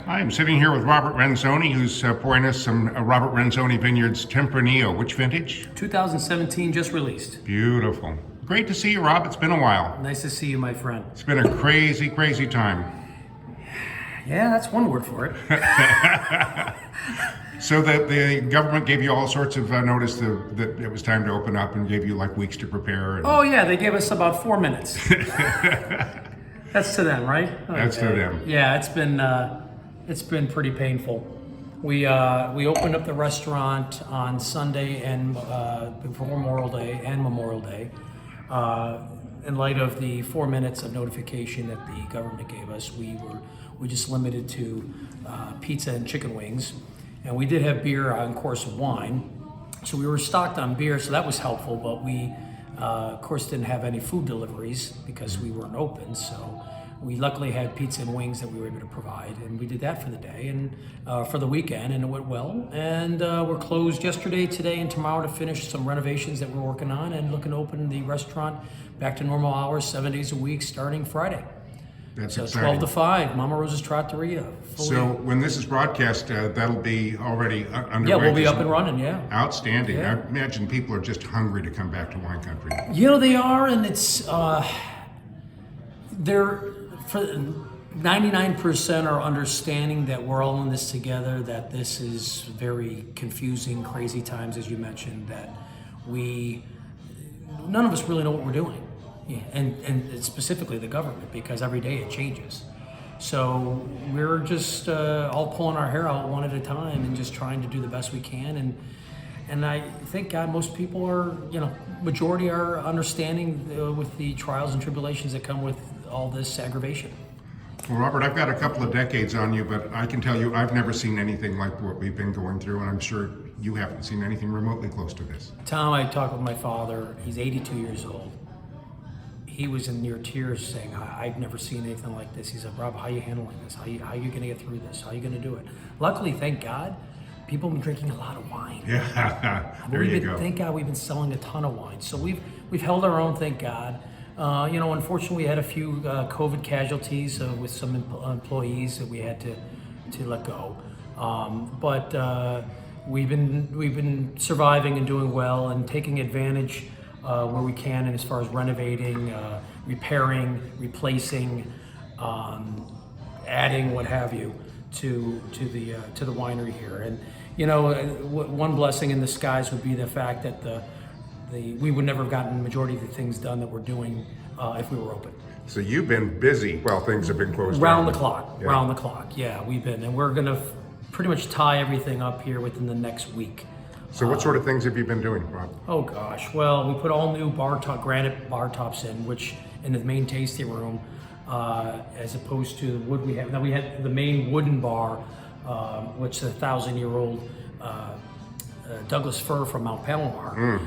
I'm sitting here with Robert Renzoni, who's pouring us some Robert Renzoni Vineyards Tempranillo. Which vintage? 2017, just released. Beautiful. Great to see you, Rob. It's been a while. Nice to see you, my friend. It's been a crazy, crazy time. Yeah, that's one word for it. So the government gave you all sorts of notice that it was time to open up and gave you like weeks to prepare. Oh yeah, they gave us about 4 minutes. That's to them, right? Okay. That's to them. Yeah, it's been pretty painful. We opened up the restaurant on Sunday and before Memorial Day and Memorial Day. In light of the 4 minutes of notification that the government gave us, we just limited to pizza and chicken wings, and we did have beer and, of course, wine. So we were stocked on beer, so that was helpful. But we, of course, didn't have any food deliveries because we weren't open. So we luckily had pizza and wings that we were able to provide, and we did that for the day and for the weekend, and it went well. And we're closed yesterday, today, and tomorrow to finish some renovations that we're working on, and looking to open the restaurant back to normal hours, 7 days a week, starting Friday. That's so exciting. 12 to 5, Mama Rosa's Trattoria. So when this is broadcast, that'll be already underway. Yeah, we'll be up and running, yeah. Outstanding. Yeah. I imagine people are just hungry to come back to wine country. You know, they are, and it's, they're, for 99% are understanding that we're all in this together, that this is very confusing, crazy times, as you mentioned, that none of us really know what we're doing. Yeah, and specifically the government, because every day it changes. So we're just all pulling our hair out one at a time and just trying to do the best we can. And I thank God most people are, majority are understanding with the trials and tribulations that come with all this aggravation. Well, Robert, I've got a couple of decades on you, but I can tell you I've never seen anything like what we've been going through, and I'm sure you haven't seen anything remotely close to this. Tom, I talked with my father. He's 82 years old. He was in near tears saying, I've never seen anything like this. He said, Rob, how are you handling this? How are you going to get through this? How are you going to do it? Luckily, thank God, people have been drinking a lot of wine. Yeah, there you go. Thank God we've been selling a ton of wine. So we've held our own, thank God. Unfortunately, we had a few COVID casualties with some employees that we had to let go. But we've been surviving and doing well and taking advantage where we can, and as far as renovating, repairing, replacing, adding what have you to the winery here. And one blessing in disguise would be the fact that we would never have gotten the majority of the things done that we're doing if we were open. So you've been busy while things have been closed round down. the clock. Yeah. Round the clock. Yeah, we've been, and we're gonna pretty much tie everything up here within the next week. So what sort of things have you been doing, Rob? Oh gosh, well, we put all new granite bar tops in, which in the main tasting room, as opposed to the wood we have. Now we had the main wooden bar, which is a 1,000-year-old Douglas fir from Mount Palomar,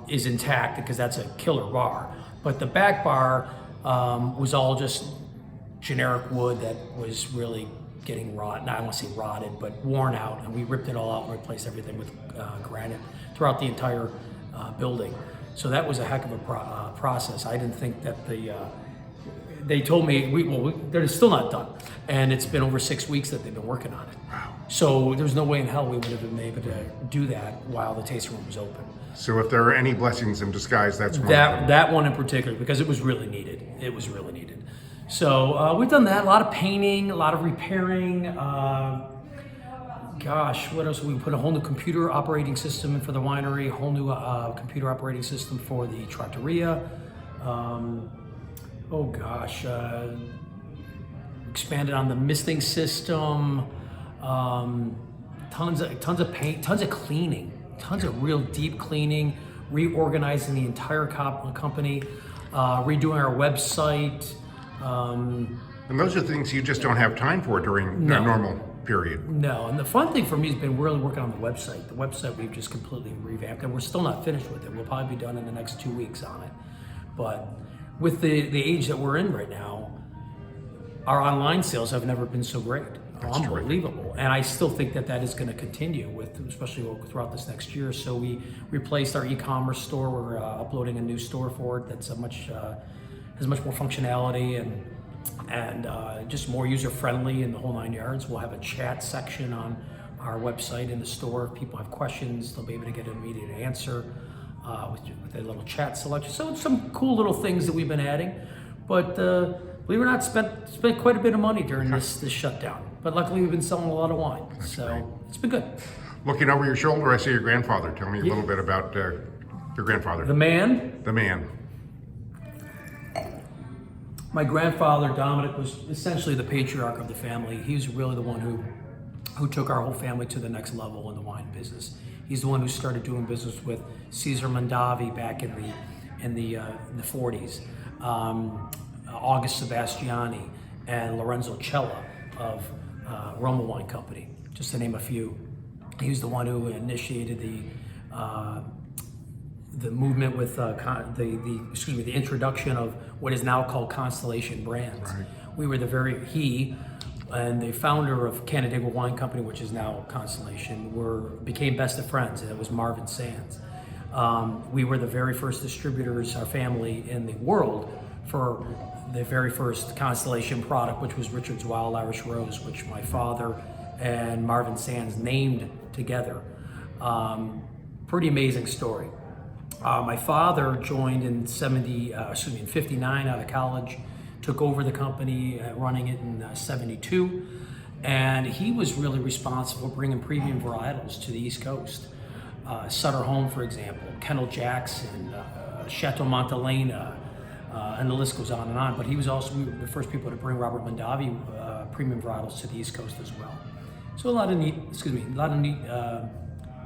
is intact because that's a killer bar. But the back bar was all just generic wood that was really getting rotted. I don't want to say rotted, but worn out, and we ripped it all out and replaced everything with granite throughout the entire building. So that was a heck of a process. I didn't think that they told me, they're still not done. And it's been over 6 weeks that they've been working on it. Wow. So there's no way in hell we would have been able to do that while the tasting room was open. So if there are any blessings in disguise, that's one of them. That one in particular, because it was really needed. It was really needed. So we've done that, a lot of painting, a lot of repairing. Gosh, what else? We put a whole new computer operating system in for the winery, a whole new computer operating system for the trattoria. Expanded on the misting system. Tons of paint, tons of cleaning, tons of real deep cleaning, reorganizing the entire company, redoing our website. And those are things you just don't have time for during a normal period. No, and the fun thing for me has been really working on the website. The website we've just completely revamped, and we're still not finished with it. We'll probably be done in the next 2 weeks on it. But with the age that we're in right now, our online sales have never been so great. Unbelievable. And I still think that is going to continue, especially throughout this next year. So we replaced our e-commerce store. We're uploading a new store for it that's has much more functionality, and and just more user-friendly in the whole 9 yards. We'll have a chat section on our website in the store. If people have questions, they'll be able to get an immediate answer with a little chat selection. So some cool little things that we've been adding. But believe it or not, spent quite a bit of money during this shutdown. But luckily, we've been selling a lot of wine, so it's been good. Looking over your shoulder, I see your grandfather. Tell me a little bit about your grandfather. The man. The man. My grandfather, Dominic, was essentially the patriarch of the family. He was really the one who took our whole family to the next level in the wine business. He's the one who started doing business with Cesar Mondavi back in the 40s, August Sebastiani, and Lorenzo Cella of Roma Wine Company, just to name a few. He was the one who initiated the movement with the introduction of what is now called Constellation Brands. Right. We were he and the founder of Canandaigua Wine Company, which is now Constellation, became best of friends, and it was Marvin Sands. We were the very first distributors, our family, in the world for the very first Constellation product, which was Richard's Wild Irish Rose, which my father and Marvin Sands named together. Pretty amazing story. My father joined in 59 out of college, took over the company, running it in 72, and he was really responsible for bringing premium varietals to the East Coast. Sutter Home, for example, Kendall Jackson, Chateau Montelena, and the list goes on and on. But he was also the first people to bring Robert Mondavi premium varietals to the East Coast as well. So a lot of neat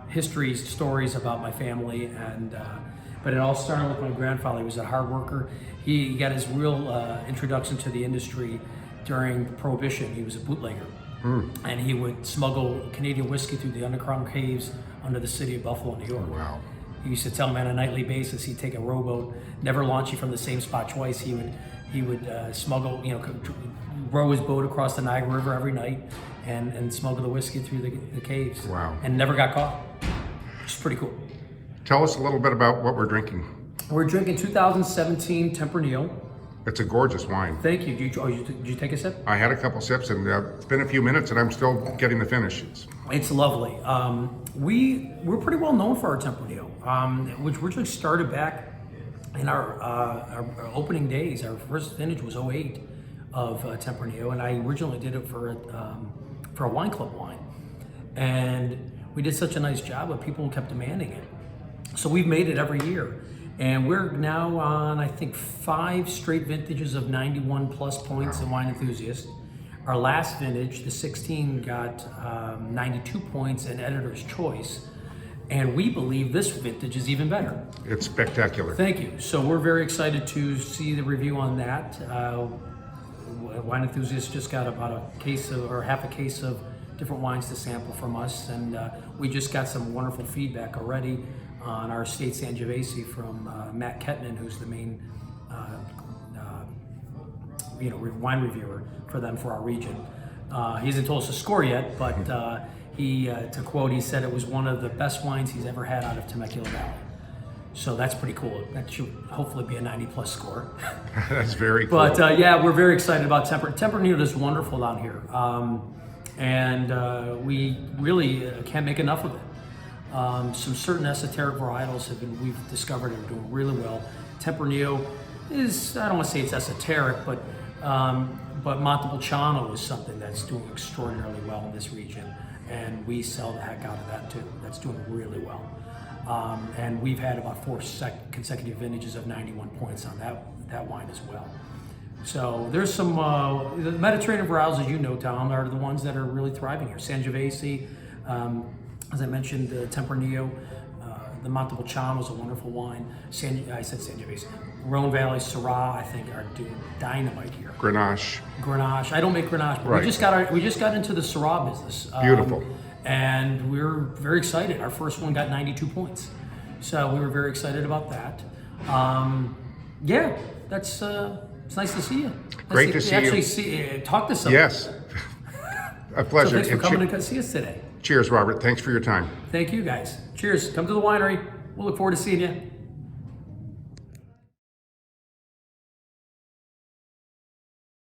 history stories about my family, and but it all started with my grandfather. He was a hard worker. He got his real introduction to the industry during Prohibition. He was a bootlegger, and he would smuggle Canadian whiskey through the underground caves under the city of Buffalo, New York. Wow. He used to tell me on a nightly basis he'd take a rowboat, never launching from the same spot twice. He would smuggle, row his boat across the Niagara River every night and smuggle the whiskey through the caves. Wow. And never got caught. Which is pretty cool. Tell us a little bit about what we're drinking. We're drinking 2017 Tempranillo. It's a gorgeous wine. Thank you. Did you take a sip? I had a couple sips, and it's been a few minutes, and I'm still getting the finish. It's lovely. We're pretty well known for our Tempranillo, which originally started back in our opening days. Our first vintage was 08 of Tempranillo, and I originally did it for a wine club wine. And we did such a nice job that people kept demanding it. So we've made it every year. And we're now on, I think, 5 straight vintages of 91 plus points in Wine Enthusiast. Our last vintage, the 16, got 92 points in Editor's Choice. And we believe this vintage is even better. It's spectacular. Thank you. So we're very excited to see the review on that. Wine Enthusiast just got about half a case of different wines to sample from us. And we just got some wonderful feedback already on our Estate Sangiovese from Matt Kettman, who's the main wine reviewer for them for our region. He hasn't told us the score yet, but to quote, he said it was one of the best wines he's ever had out of Temecula Valley. So that's pretty cool. That should hopefully be a 90 plus score. That's very cool. But we're very excited about Tempranillo is wonderful down here. And we really can't make enough of it. Some certain esoteric varietals we've discovered are doing really well. Tempranillo is, I don't want to say it's esoteric, but Montepulciano is something that's doing extraordinarily well in this region, and we sell the heck out of that too. That's doing really well. And we've had about 4 consecutive vintages of 91 points on that wine as well. So there's some the Mediterranean varietals, as you know, Tom, are the ones that are really thriving here. Sangiovese, as I mentioned, the Tempranillo, the Montepulciano is a wonderful wine. I said Sangiovese. Rhone Valley Syrah, I think, are doing dynamite here. Grenache. I don't make Grenache, but Right. we just got into the Syrah business. Beautiful. And we're very excited. Our first one got 92 points, so we were very excited about that. That's it's nice to see you. Great to see you. Actually, talk to someone. Yes. A pleasure. So thanks for And coming to see us today. cheers, Robert. Thanks for your time. Thank you, guys. Cheers. Come to the winery. We'll look forward to seeing you.